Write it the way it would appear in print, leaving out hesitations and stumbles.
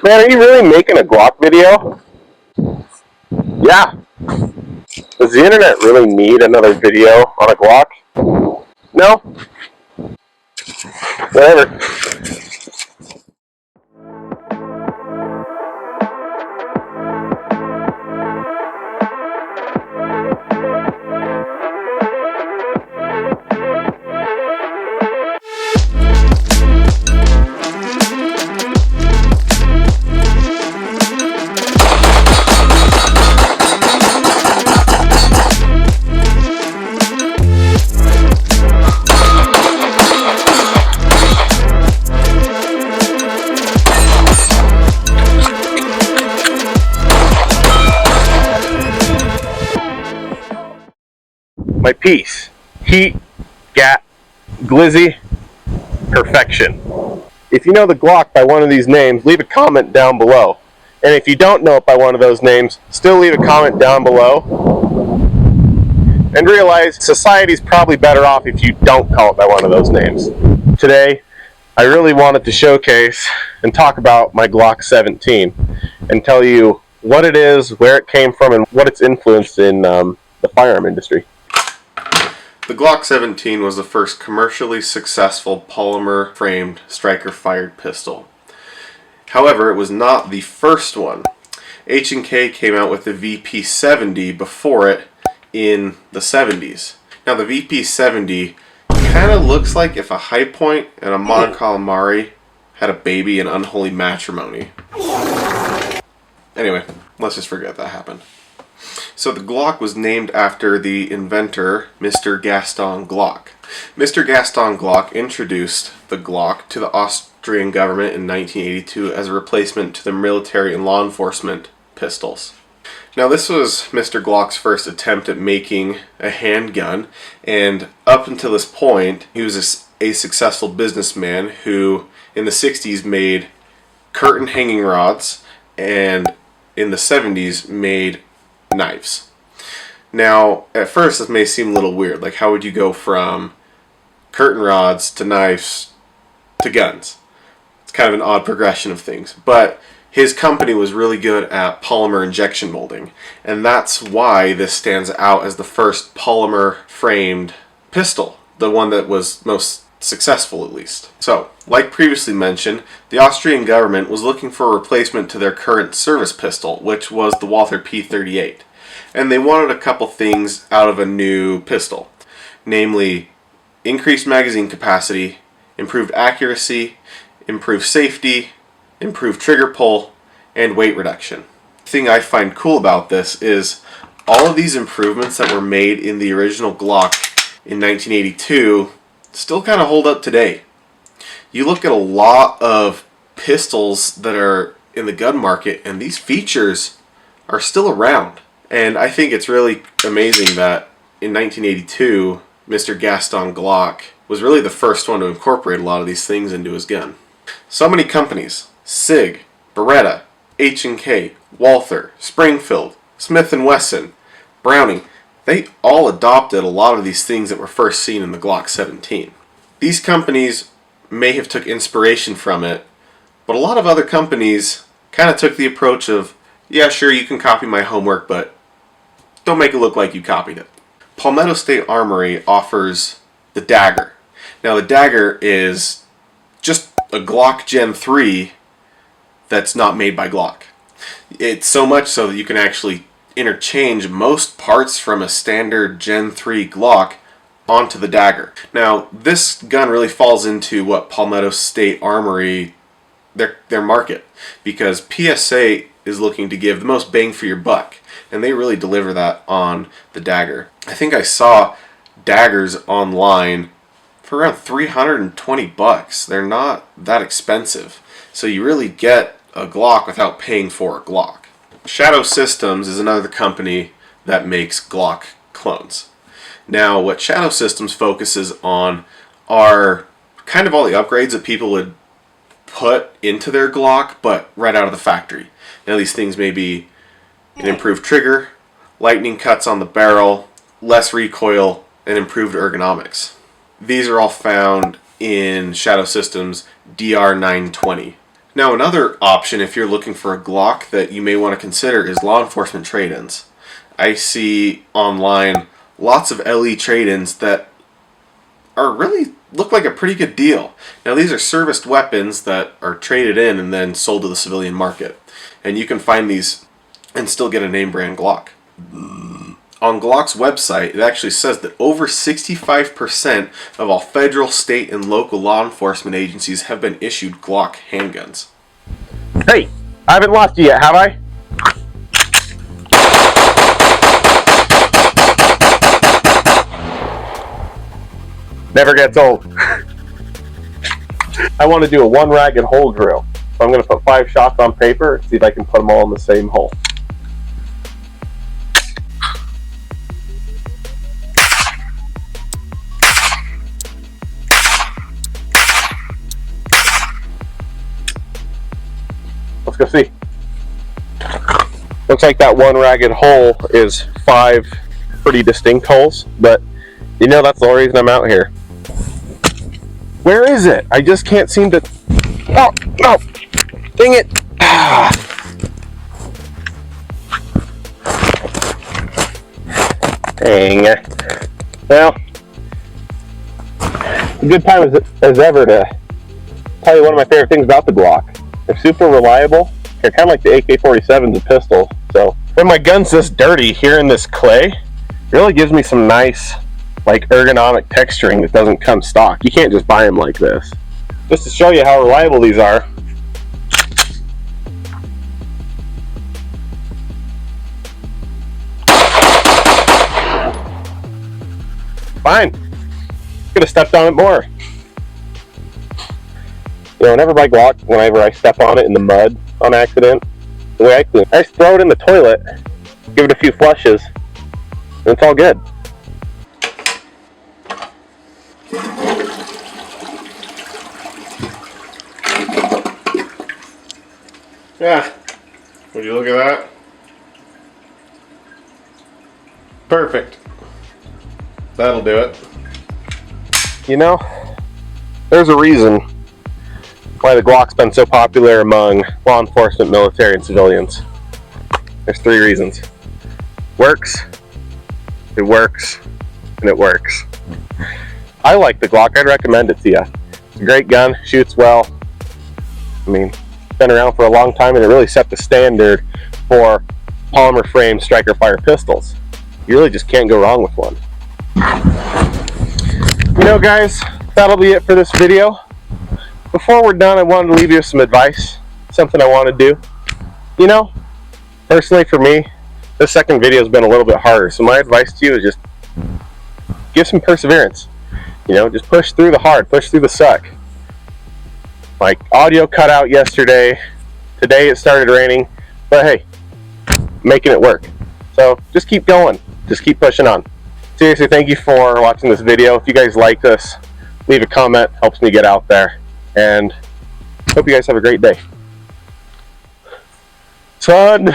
Man, are you really making a Glock video? Yeah. Does the internet really need another video on a Glock? No? Whatever. My piece. Heat, gat, Glizzy, perfection. If you know the Glock by one of these names, leave a comment down below. And if you don't know it by one of those names, still leave a comment down below. And realize society's probably better off if you don't call it by one of those names. Today, I really wanted to showcase and talk about my Glock 17 and tell you what it is, where it came from, and what its influence in the firearm industry. The Glock 17 was the first commercially successful polymer-framed striker-fired pistol. However, it was not the first one. H&K came out with the VP70 before it in the 70s. Now the VP70 kind of looks like if a High Point and a Mon Calamari had a baby in unholy matrimony. Anyway, let's just forget that happened. So the Glock was named after the inventor, Mr. Gaston Glock. Mr. Gaston Glock introduced the Glock to the Austrian government in 1982 as a replacement to the military and law enforcement pistols. Now this was Mr. Glock's first attempt at making a handgun, and up until this point he was a successful businessman who in the 60s made curtain hanging rods and in the 70s made knives. Now, at first this may seem a little weird, like how would you go from curtain rods to knives to guns? It's kind of an odd progression of things, but his company was really good at polymer injection molding, and that's why this stands out as the first polymer framed pistol, the one that was most successful at least. So, like previously mentioned, the Austrian government was looking for a replacement to their current service pistol, which was the Walther P38. And they wanted a couple things out of a new pistol, namely increased magazine capacity, improved accuracy, improved safety, improved trigger pull, and weight reduction. The thing I find cool about this is all of these improvements that were made in the original Glock in 1982 still kind of hold up today. You look at a lot of pistols that are in the gun market and these features are still around. And I think it's really amazing that in 1982, Mr. Gaston Glock was really the first one to incorporate a lot of these things into his gun. So many companies, SIG, Beretta, H&K, Walther, Springfield, Smith & Wesson, Browning, they all adopted a lot of these things that were first seen in the Glock 17. These companies may have took inspiration from it, but a lot of other companies kind of took the approach of, yeah, sure, you can copy my homework, but don't make it look like you copied it. Palmetto State Armory offers the Dagger. Now the Dagger is just a Glock Gen 3 that's not made by Glock. It's so much so that you can actually interchange most parts from a standard Gen 3 Glock onto the Dagger. Now this gun really falls into what Palmetto State Armory, their market, because PSA is looking to give the most bang for your buck, and they really deliver that on the Dagger. I think I saw Daggers online for around 320 bucks. They're not that expensive, so you really get a Glock without paying for a Glock. Shadow Systems is another company that makes Glock clones. Now what Shadow Systems focuses on are kind of all the upgrades that people would put into their Glock, but right out of the factory. Now these things may be an improved trigger, lightning cuts on the barrel, less recoil, and improved ergonomics. These are all found in Shadow Systems DR920. Now, another option if you're looking for a Glock that you may want to consider is law enforcement trade-ins. I see online lots of LE trade-ins that are really look like a pretty good deal. Now, these are serviced weapons that are traded in and then sold to the civilian market. And you can find these and still get a name brand Glock. On Glock's website, it actually says that over 65% of all federal, state, and local law enforcement agencies have been issued Glock handguns. Hey, I haven't lost you yet, have I? Never gets old. I want to do a one ragged hole drill. So I'm going to put 5 shots on paper and see if I can put them all in the same hole. Let's go see. Looks like that one ragged hole is 5 pretty distinct holes, but you know that's the only reason I'm out here. Where is it? I just can't seem to... Oh, no! Dang it! Dang. Well, a good time as ever to tell you one of my favorite things about the Glock. They're super reliable. They're kind of like the AK-47's a pistol. So when my gun's this dirty here in this clay, it really gives me some nice, like, ergonomic texturing that doesn't come stock. You can't just buy them like this. Just to show you how reliable these are. Fine. Could have stepped on it more. You know, whenever my Glock, whenever I step on it in the mud on accident, the way I clean it, I just throw it in the toilet, give it a few flushes, and it's all good. Yeah. Would you look at that? Perfect. That'll do it. You know, there's a reason why the Glock's been so popular among law enforcement, military, and civilians. There's 3 reasons. Works, it works, and it works. I like the Glock. I'd recommend it to you. It's a great gun, shoots well. I mean, it's been around for a long time, and it really set the standard for polymer frame striker fire pistols. You really just can't go wrong with one. You know, guys, that'll be it for this video. Before we're done, I wanted to leave you some advice, something I want to do. You know, personally for me, this second video has been a little bit harder, so my advice to you is just give some perseverance. You know, just push through the hard, push through the suck. Like, audio cut out yesterday, today it started raining, but hey, making it work. So just keep going, just keep pushing on. Seriously, thank you for watching this video. If you guys like this, leave a comment, helps me get out there. And hope you guys have a great day. Son!